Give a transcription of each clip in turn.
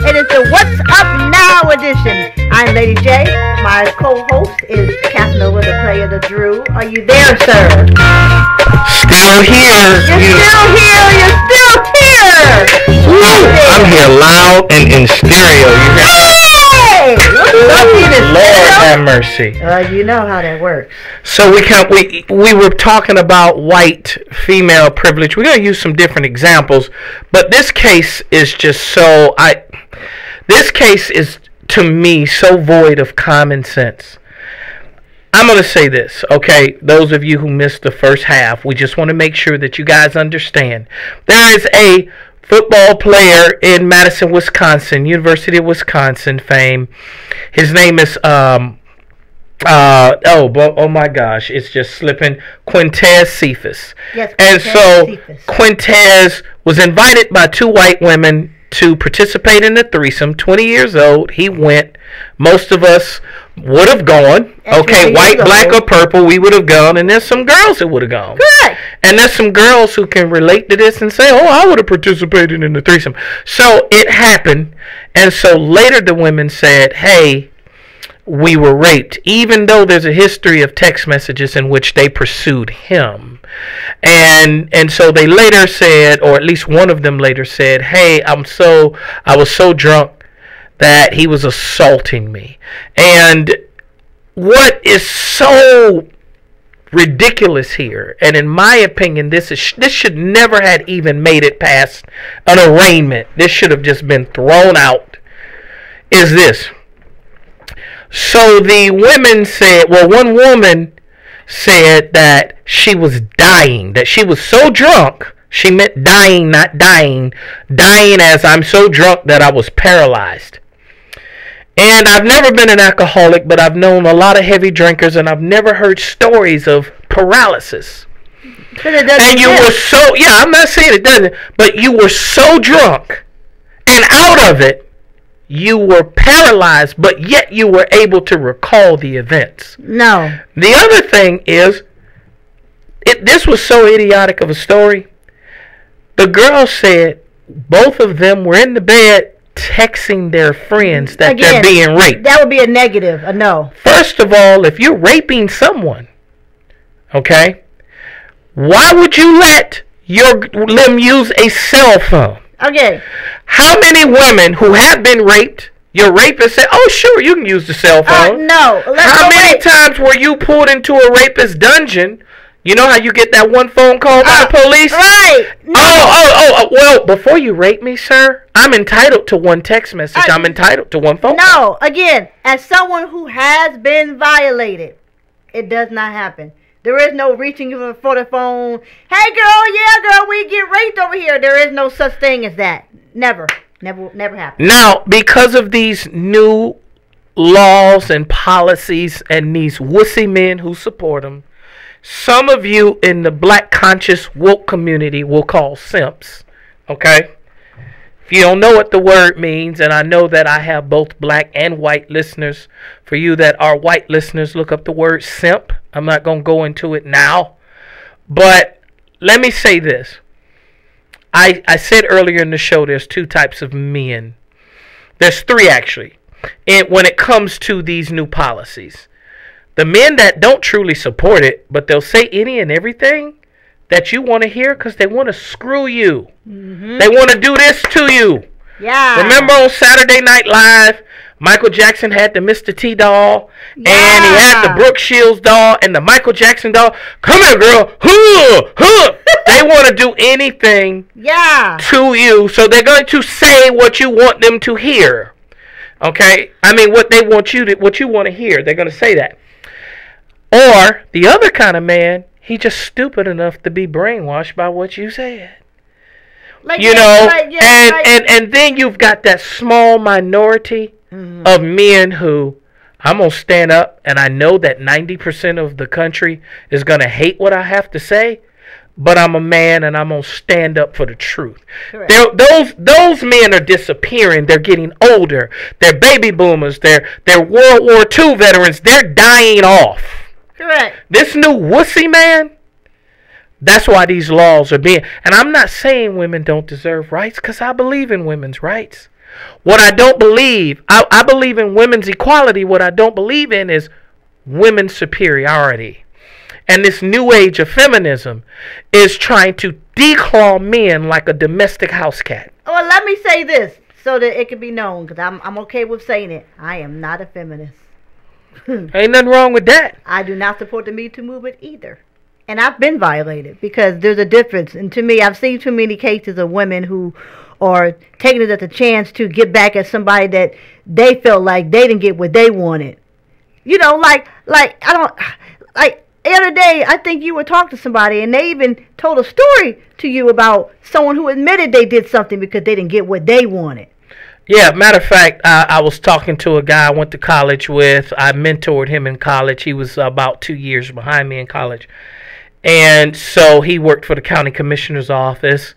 It is the What's Up Now edition. I'm Lady J. My co-host is Casanova, the player, the Drew. Are you there, sir? Still here. You're still here. You're still here. I'm here loud and in stereo. You hear? Hey! Lord have mercy. You know how that works. So we were talking about white female privilege. We're gonna use some different examples, but this case is just this case is to me so void of common sense. I'm going to say this, okay? Those of you who missed the first half, we just want to make sure that you guys understand. There is a football player in Madison, Wisconsin, University of Wisconsin fame. His name is, oh my gosh, it's just slipping, Quintez Cephas. Yes, and so Quintez was invited by two white women to participate in the threesome. 20 years old, he went. Most of us would have gone. Okay, white, black, or purple, we would have gone. And there's some girls that would have gone. Good. And there's some girls who can relate to this and say, oh, I would have participated in the threesome. So it happened. And so later the women said, hey, we were raped, even though there's a history of text messages in which they pursued him. And so they later said, or at least one of them later said, hey, I was so drunk that he was assaulting me. And what is so ridiculous here, and in my opinion, this should never have even made it past an arraignment. This should have just been thrown out, is this. So the women said, well, one woman said that she was dying, that she was so drunk. She meant dying, not dying. Dying as I'm so drunk that I was paralyzed. And I've never been an alcoholic, but I've known a lot of heavy drinkers, and I've never heard stories of paralysis. And you were so, yeah, I'm not saying it doesn't, but you were so drunk and out of it, you were paralyzed, but yet you were able to recall the events. No. The other thing is, this was so idiotic of a story. The girl said both of them were in the bed texting their friends that they're being raped. That would be a negative, a no. First of all, if you're raping someone, okay, why would you let them use a cell phone? Okay. How many women who have been raped, your rapist said, oh, sure, you can use the cell phone. No. How many times were you pulled into a rapist dungeon? You know how you get that one phone call by the police? Right. No. Well, before you rape me, sir, I'm entitled to one text message. I'm entitled to one phone call. No, again, as someone who has been violated, it does not happen. There is no reaching for the phone. Hey, girl, we get raped over here. There is no such thing as that. Never happened. Now, because of these new laws and policies and these wussy men who support them, some of you in the black conscious woke community will call simps. Okay? If you don't know what the word means, and I know that I have both black and white listeners, for you that are white listeners, look up the word simp. I'm not going to go into it now. But let me say this. I said earlier in the show there's two types of men. There's three, actually, when it comes to these new policies. The men that don't truly support it, but they'll say any and everything that you want to hear because they want to screw you. Mm-hmm. They want to do this to you. Yeah. Remember on Saturday Night Live, Michael Jackson had the Mr. T doll, and he had the Brooke Shields doll, and the Michael Jackson doll. Come here, girl. They want to do anything to you, so they're going to say what you want them to hear. Okay? I mean, what you want to hear. They're going to say that. Or the other kind of man, he just stupid enough to be brainwashed by what you said. And then you've got that small minority of men who, I'm going to stand up, and I know that 90% of the country is going to hate what I have to say, but I'm a man and I'm going to stand up for the truth. Those men are disappearing. They're getting older. They're baby boomers. They're World War II veterans. They're dying off. Correct. This new wussy man, that's why these laws are being... And I'm not saying women don't deserve rights, because I believe in women's rights. What I don't believe, I believe in women's equality. What I don't believe in is women's superiority. And this new age of feminism is trying to declaw men like a domestic house cat. Well, let me say this so that it can be known, because I'm okay with saying it. I am not a feminist. Ain't nothing wrong with that. I do not support the Me Too movement either. And I've been violated, because there's a difference. And to me, I've seen too many cases of women who are taking it as a chance to get back at somebody that they felt like they didn't get what they wanted. You know, like the other day, I think you were talking to somebody, and they even told a story to you about someone who admitted they did something because they didn't get what they wanted. Yeah, matter of fact, I was talking to a guy I went to college with. I mentored him in college. He was about 2 years behind me in college. And so he worked for the county commissioner's office.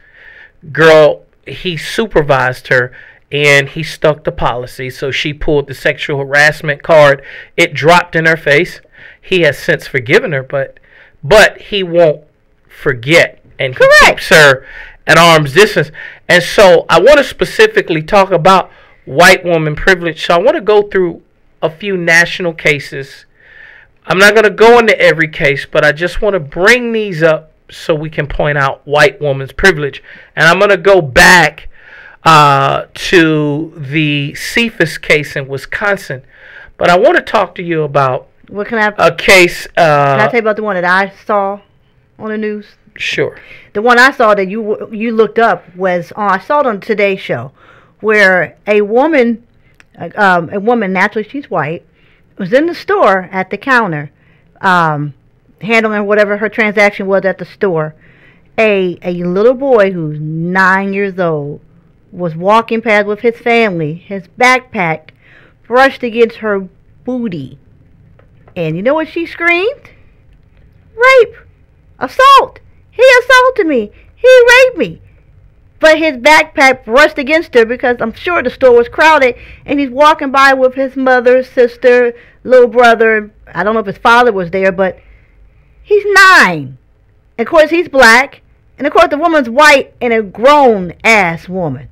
Girl, he supervised her, and he stuck to policy. So she pulled the sexual harassment card. It dropped in her face. He has since forgiven her, but he won't forget, and he keeps her at arm's distance. And so I want to specifically talk about white woman privilege. So I want to go through a few national cases. I'm not going to go into every case, but I just want to bring these up so we can point out white woman's privilege. And I'm going to go back to the Cephas case in Wisconsin. But I want to talk to you about a case. Can I tell you about the one that I saw on the news? Sure. The one I saw that you looked up was I saw it on Today's Show, where a woman, naturally she's white, was in the store at the counter, handling whatever her transaction was at the store. A little boy who's 9 years old was walking past with his family. His backpack brushed against her booty. And you know what she screamed? Rape! Assault! He assaulted me! He raped me! But his backpack brushed against her because I'm sure the store was crowded, and he's walking by with his mother, sister, little brother. I don't know if his father was there, but he's 9. And of course he's black, and of course the woman's white and a grown-ass woman.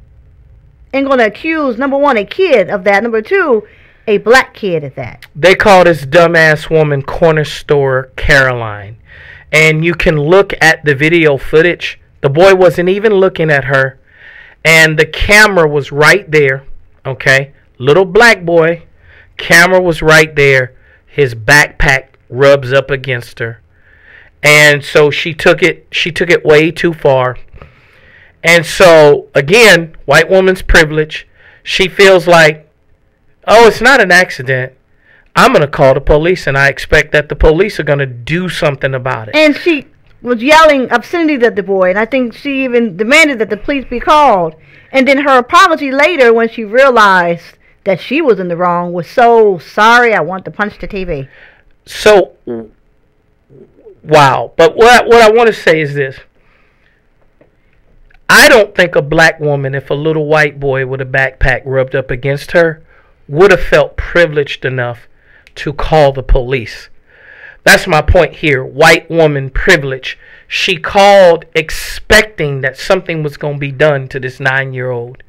And going to accuse, number one, a kid of that. Number two, a black kid at that. They call this dumbass woman Corner Store Caroline. And you can look at the video footage. The boy wasn't even looking at her. And the camera was right there. Okay? Little black boy. Camera was right there. His backpack rubs up against her. And so she took it way too far. And so, again, white woman's privilege. She feels like, oh, it's not an accident. I'm going to call the police, and I expect that the police are going to do something about it. And she was yelling obscenities at the boy, and I think she even demanded that the police be called. And then her apology later, when she realized that she was in the wrong, was so sorry, I want to punch the TV. So, wow. But what I want to say is this. I don't think a black woman, if a little white boy with a backpack rubbed up against her, would have felt privileged enough to call the police. That's my point here. White woman privilege. She called expecting that something was going to be done to this 9-year-old.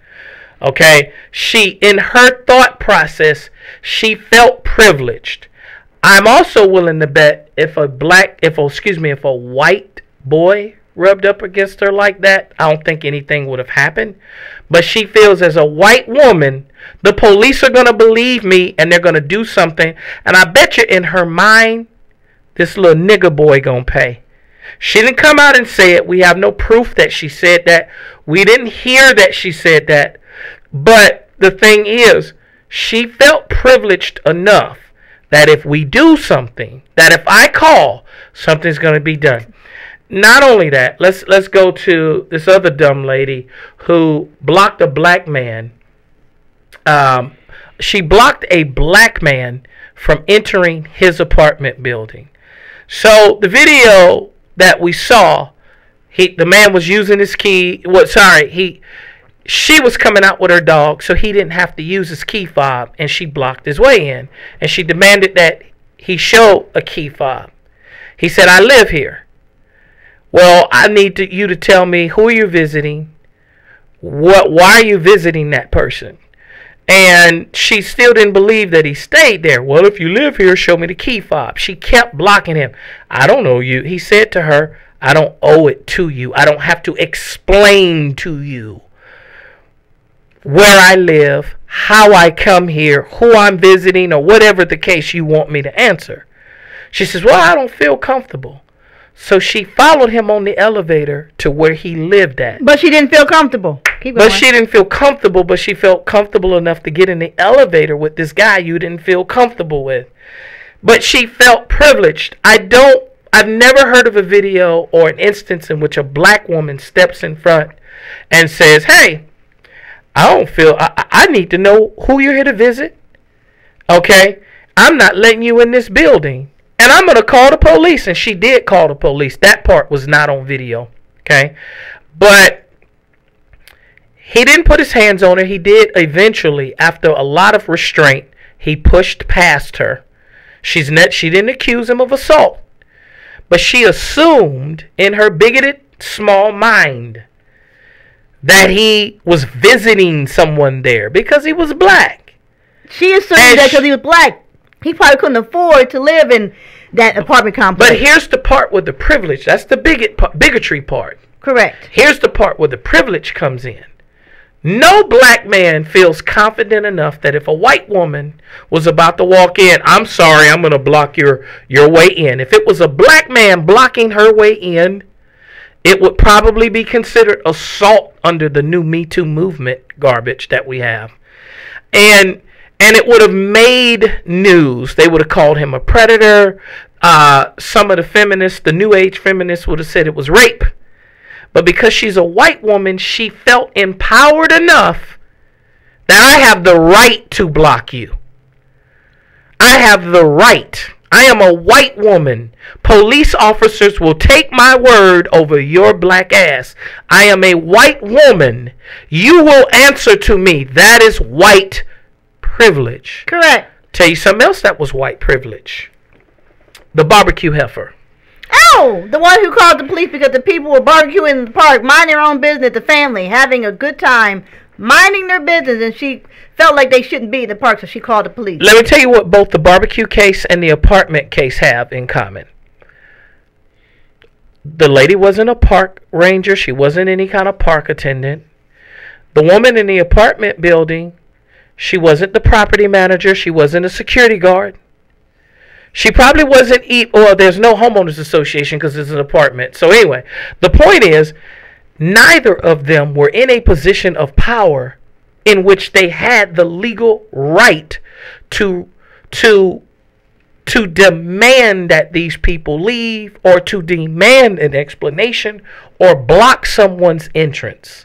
Okay? She, in her thought process, she felt privileged. I'm also willing to bet if a white boy rubbed up against her like that, I don't think anything would have happened. But she feels as a white woman, the police are going to believe me and they're going to do something. And I bet you in her mind, this little nigger boy going to pay. She didn't come out and say it. We have no proof that she said that. We didn't hear that she said that. But the thing is, she felt privileged enough that if we do something, that if I call, something's going to be done. Not only that, let's go to this other dumb lady who blocked a black man. She blocked a black man from entering his apartment building. So the video that we saw, the man was using his key. She was coming out with her dog, so he didn't have to use his key fob, and she blocked his way in. And she demanded that he show a key fob. He said, "I live here." Well, I need you to tell me who you're visiting, Why are you visiting that person? And she still didn't believe that he stayed there. Well, if you live here, show me the key fob. She kept blocking him. I don't know you. He said to her, I don't owe it to you. I don't have to explain to you where I live, how I come here, who I'm visiting, or whatever the case you want me to answer. She says, well, I don't feel comfortable. So she followed him on the elevator to where he lived at. But she didn't feel comfortable. Keep going. But she didn't feel comfortable, but she felt comfortable enough to get in the elevator with this guy you didn't feel comfortable with. But she felt privileged. I've never heard of a video or an instance in which a black woman steps in front and says, hey, I need to know who you're here to visit. Okay? I'm not letting you in this building. And I'm going to call the police. And she did call the police. That part was not on video. Okay? But he didn't put his hands on her. He did eventually, after a lot of restraint, he pushed past her. She didn't accuse him of assault. But she assumed in her bigoted small mind that he was visiting someone there because he was black. She assumed that because he was black. He probably couldn't afford to live in that apartment complex. But here's the part with the privilege. That's the bigotry part. Correct. Here's the part where the privilege comes in. No black man feels confident enough that if a white woman was about to walk in, I'm sorry, I'm going to block your way in. If it was a black man blocking her way in, it would probably be considered assault under the new Me Too movement garbage that we have. And it would have made news. They would have called him a predator. Some of the feminists, the new age feminists, would have said it was rape. But because she's a white woman, she felt empowered enough that I have the right to block you. I have the right. I am a white woman. Police officers will take my word over your black ass. I am a white woman. You will answer to me. That is white privilege. Correct. Tell you something else that was white privilege. The barbecue heifer. Oh, the one who called the police because the people were barbecuing in the park, minding their own business, the family, having a good time, minding their business, and she felt like they shouldn't be in the park, so she called the police. Let me tell you what both the barbecue case and the apartment case have in common. The lady wasn't a park ranger. She wasn't any kind of park attendant. The woman in the apartment building, she wasn't the property manager. She wasn't a security guard. She probably wasn't, there's no homeowners association because it's an apartment. So anyway, the point is, neither of them were in a position of power in which they had the legal right to demand that these people leave, or to demand an explanation, or block someone's entrance.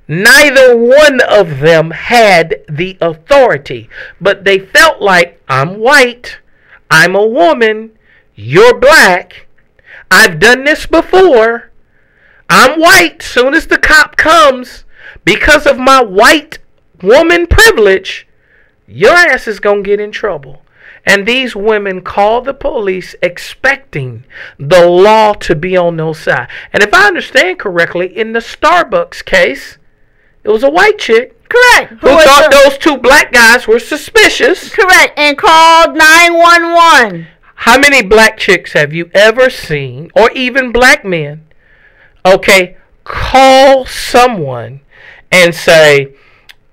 Neither one of them had the authority, but they felt like, I'm white, I'm a woman, you're black, I've done this before, I'm white, soon as the cop comes, because of my white woman privilege, your ass is going to get in trouble. And these women called the police expecting the law to be on their side. And if I understand correctly, in the Starbucks case, it was a white chick. Correct. Who thought those two black guys were suspicious. Correct. And called 911. How many black chicks have you ever seen, or even black men, okay, call someone and say,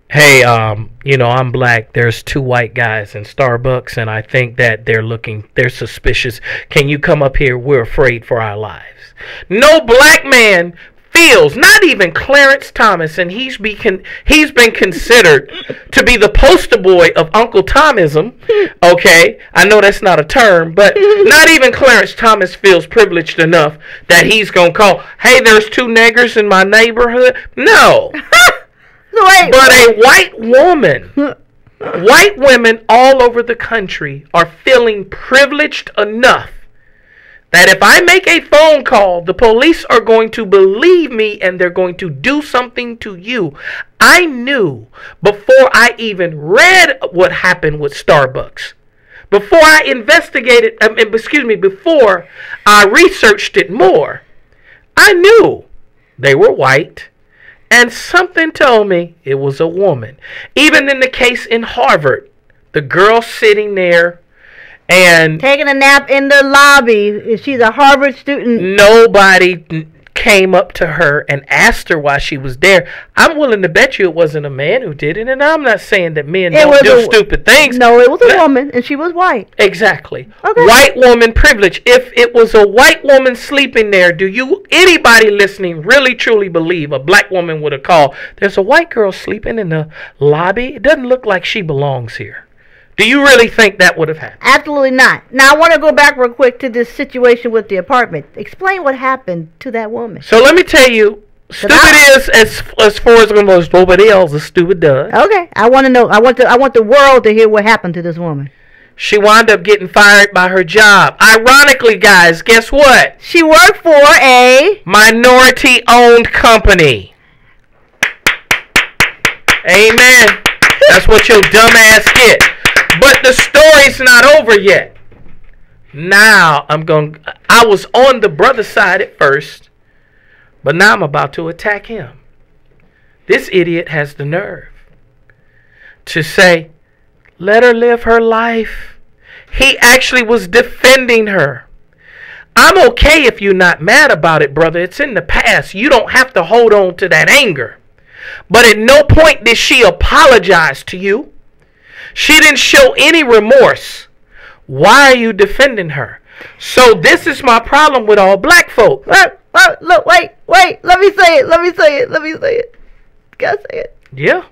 hey, I'm black. There's two white guys in Starbucks, and I think that they're suspicious. Can you come up here? We're afraid for our lives. No black man feels, not even Clarence Thomas, and he's been considered to be the poster boy of Uncle Thomism. Okay, I know that's not a term, but not even Clarence Thomas feels privileged enough that he's gonna call, hey, there's two niggers in my neighborhood. No. But a white woman, white women all over the country are feeling privileged enough that if I make a phone call, the police are going to believe me and they're going to do something to you. I knew before I even read what happened with Starbucks, before I investigated, before I researched it more, I knew they were white And something told me it was a woman. Even in the case in Harvard, the girl sitting there and taking a nap in the lobby. She's a Harvard student. Nobody came up to her and asked her why she was there. I'm willing to bet you it wasn't a man who did it, and I'm not saying that men don't do stupid things. No, it was a woman, and she was white. Exactly. Okay. White woman privilege. If it was a white woman sleeping there, do you, anybody listening, really truly believe a black woman would have called, there's a white girl sleeping in the lobby? It doesn't look like she belongs here. Do you really think that would have happened? Absolutely not. Now, I want to go back real quick to this situation with the apartment. Explain what happened to that woman. So let me tell you, stupid is as far as it goes, nobody else is stupid does. Okay, I want to know. I want the world to hear what happened to this woman. She wound up getting fired by her job. Ironically, guys, guess what? She worked for a minority-owned company. Amen. That's what your dumb ass get. But the story's not over yet. Now I was on the brother side at first, but now I'm about to attack him. This idiot has the nerve to say, let her live her life. He actually was defending her. I'm okay if you're not mad about it, brother. It's in the past. You don't have to hold on to that anger. But at no point did she apologize to you. She didn't show any remorse. Why are you defending her? So this is my problem with all black folk. Look, wait. Let me say it. Gotta say it. Yeah.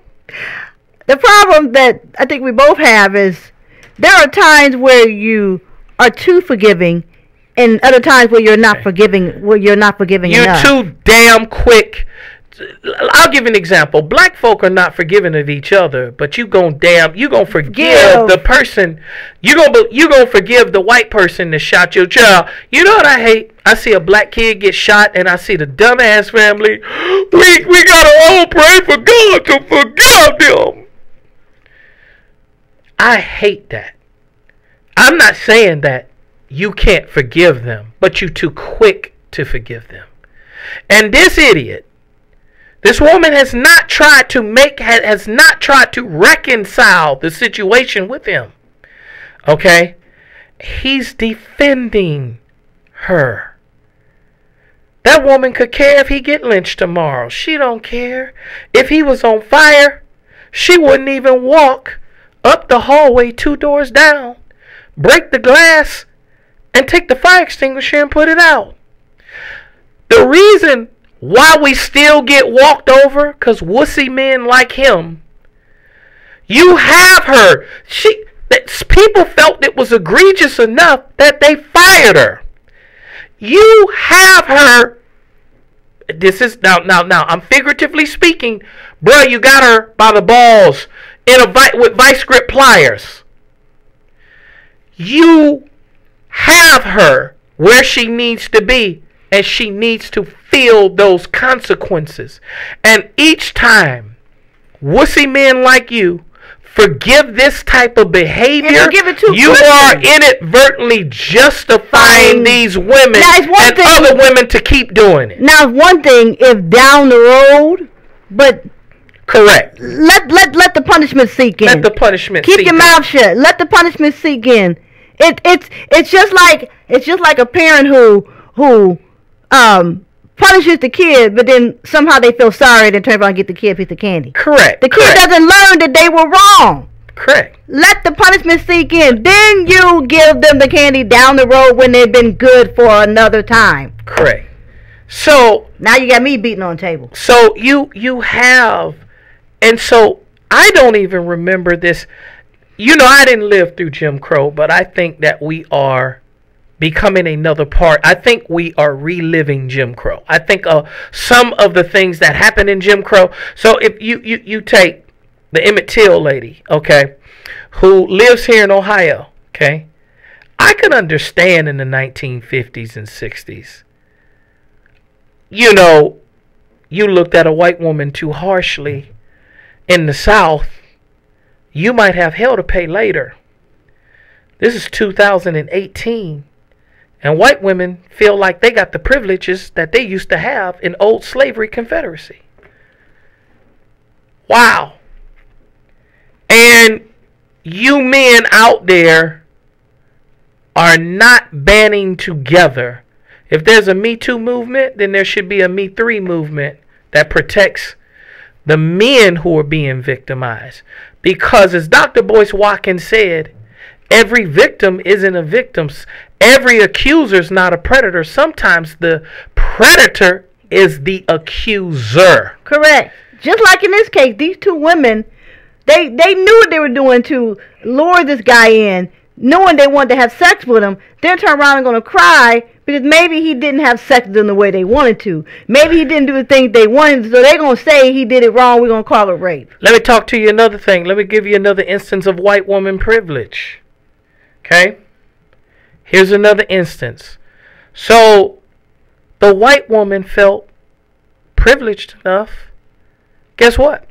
The problem that I think we both have is there are times where you are too forgiving, and other times where you're not forgiving. You're enough. Too damn quick. I'll give an example. Black folk are not forgiving of each other, but you gonna forgive the person. You gonna forgive the white person that shot your child. You know what I hate? I see a black kid get shot, and I see the dumbass family. We gotta all pray for God to forgive them. I hate that. I'm not saying that you can't forgive them, but you're too quick to forgive them. And this idiot. This woman has not tried to reconcile the situation with him. Okay? He's defending her. That woman could care if he get lynched tomorrow. She don't care. If he was on fire, she wouldn't even walk up the hallway 2 doors down, break the glass, and take the fire extinguisher and put it out. The reason why we still get walked over, because wussy men like him. You have her. People felt it was egregious enough that they fired her. You have her. This is now. I'm figuratively speaking, bruh. You got her by the balls with vice grip pliers. You have her where she needs to be. And she needs to feel those consequences. And each time wussy men like you forgive this type of behavior, you are inadvertently justifying these women and other women to keep doing it. Now, one thing if down the road, but correct. Let the punishment sink in. Let the punishment keep sink your mouth shut. Let the punishment sink in. It's just like a parent who punishes the kid, but then somehow they feel sorry and turn around and get the kid a piece of candy. Correct. The kid doesn't learn that they were wrong. Correct. Let the punishment sink in. Then you give them the candy down the road when they've been good for another time. Correct. So now you got me beating on the table. So you have, and so I don't even remember this. You know, I didn't live through Jim Crow, but I think that we are becoming another part. I think we are reliving Jim Crow. I think some of the things that happened in Jim Crow. So if you take the Emmett Till lady, okay, who lives here in Ohio, okay, I could understand in the 1950s and 60s. You know, you looked at a white woman too harshly in the South, you might have hell to pay later. This is 2018. And white women feel like they got the privileges that they used to have in old slavery Confederacy. Wow. And you men out there are not banding together. If there's a Me Too movement, then there should be a Me 3 movement that protects the men who are being victimized. Because as Dr. Boyce Watkins said, every victim isn't a victim. Every accuser is not a predator. Sometimes the predator is the accuser. Correct. Just like in this case, these two women, they knew what they were doing to lure this guy in, knowing they wanted to have sex with him, then turn around and going to cry because maybe he didn't have sex with them the way they wanted to. Maybe he didn't do the things they wanted to, so they're going to say he did it wrong. We're going to call it rape. Let me talk to you another thing. Let me give you another instance of white woman privilege. Okay? Here's another instance. So, the white woman felt privileged enough. Guess what?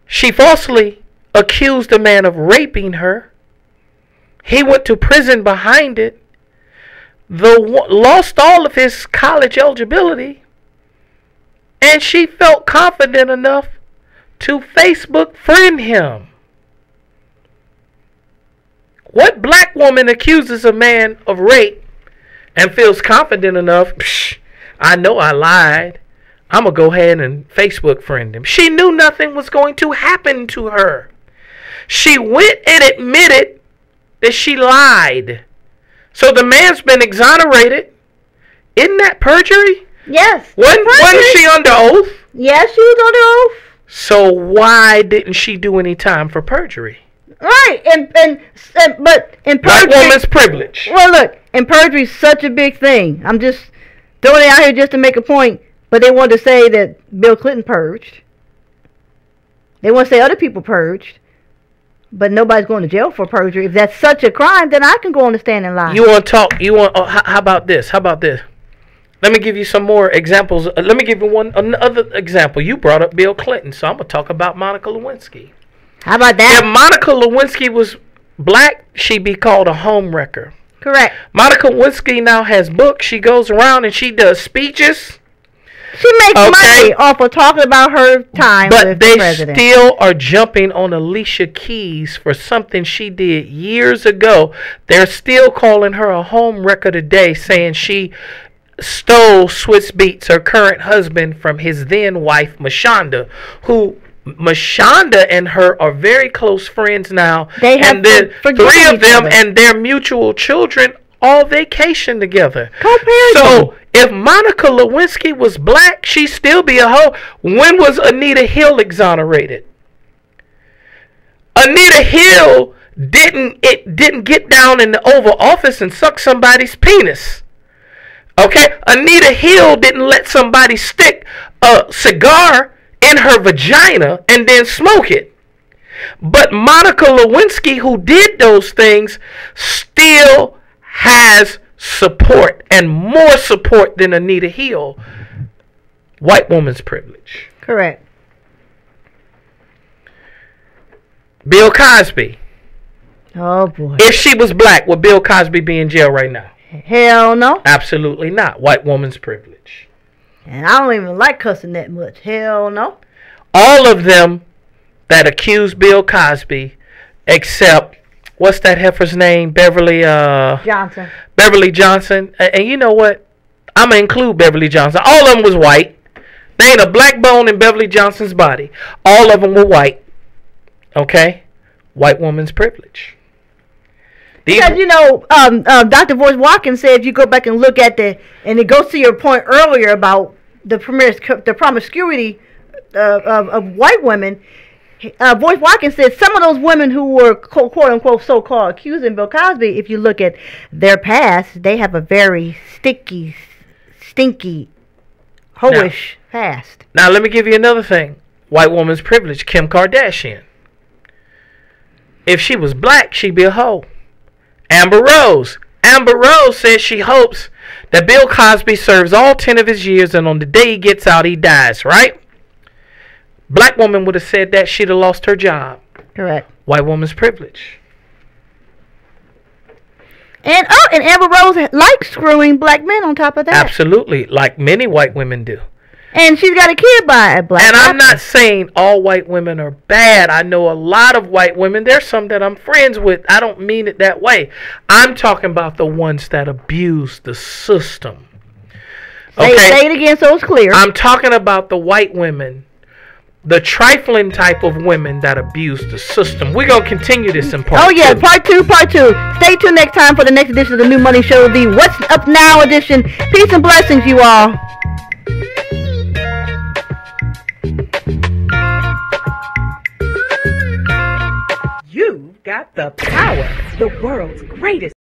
She falsely accused a man of raping her. He went to prison behind it. Lost all of his college eligibility. And she felt confident enough to Facebook friend him. What black woman accuses a man of rape and feels confident enough, I know I lied, I'm going to go ahead and Facebook friend him? She knew nothing was going to happen to her. She went and admitted that she lied. So the man's been exonerated. Isn't that perjury? Yes. Wasn't she under oath? Yes, she was under oath. So why didn't she do any time for perjury? Right, but in perjury, Black woman's privilege. Well, look, and perjury is such a big thing. I'm just throwing it out here just to make a point. But they want to say that Bill Clinton purged. They want to say other people purged. But nobody's going to jail for perjury. If that's such a crime, then I can go on the stand and lie. You want to talk? How about this? How about this? Let me give you some more examples. Let me give you another example. You brought up Bill Clinton, so I'm going to talk about Monica Lewinsky. How about that? If Monica Lewinsky was black, she'd be called a homewrecker. Correct. Monica Lewinsky now has books. She goes around and she does speeches. She makes money off of talking about her time with the president. But they still are jumping on Alicia Keys for something she did years ago. They're still calling her a homewrecker today, saying she stole Swiss Beats, her current husband, from his then wife, Mashonda, who Mashonda and her are very close friends now. They have and then three of them and their mutual children all vacation together. So if Monica Lewinsky was black, she'd still be a hoe. When was Anita Hill exonerated? Anita Hill didn't get down in the Oval Office and suck somebody's penis. Okay? Anita Hill didn't let somebody stick a cigar in her vagina and then smoke it. But Monica Lewinsky, who did those things, still has support, and more support than Anita Hill. White woman's privilege. Correct. Bill Cosby. Oh boy. If she was black, would Bill Cosby be in jail right now? Hell no. Absolutely not. White woman's privilege. And I don't even like cussing that much. Hell no. All of them that accused Bill Cosby, except, what's that heifer's name? Beverly Johnson. Beverly Johnson. And you know what? I'm going to include Beverly Johnson. All of them was white. There ain't a black bone in Beverly Johnson's body. All of them were white. Okay? White woman's privilege. Because, you know, Dr. Boyce Watkins said if you go back and look at and it goes to your point earlier about the promiscuity of white women, Boyce Watkins said some of those women who were quote-unquote so-called accusing Bill Cosby, if you look at their past, they have a very stinky, hoish past. Now, let me give you another thing. White woman's privilege. Kim Kardashian. If she was black, she'd be a hoe. Amber Rose. Amber Rose says she hopes that Bill Cosby serves all 10 of his years and on the day he gets out, he dies, right? Black woman would have said that, she'd have lost her job. Correct. White woman's privilege. And Amber Rose likes screwing black men on top of that. Absolutely, like many white women do. And she's got a kid by a black And I'm rapper. not saying all white women are bad. I know a lot of white women. There's some that I'm friends with. I don't mean it that way. I'm talking about the ones that abuse the system. Okay? Say it again so it's clear. I'm talking about the white women, the trifling type of women that abuse the system. We're going to continue this in part Oh, yeah, two. part two. Stay tuned next time for the next edition of the New Money Show, the What's Up Now edition. Peace and blessings, you all. You've got the power, the world's greatest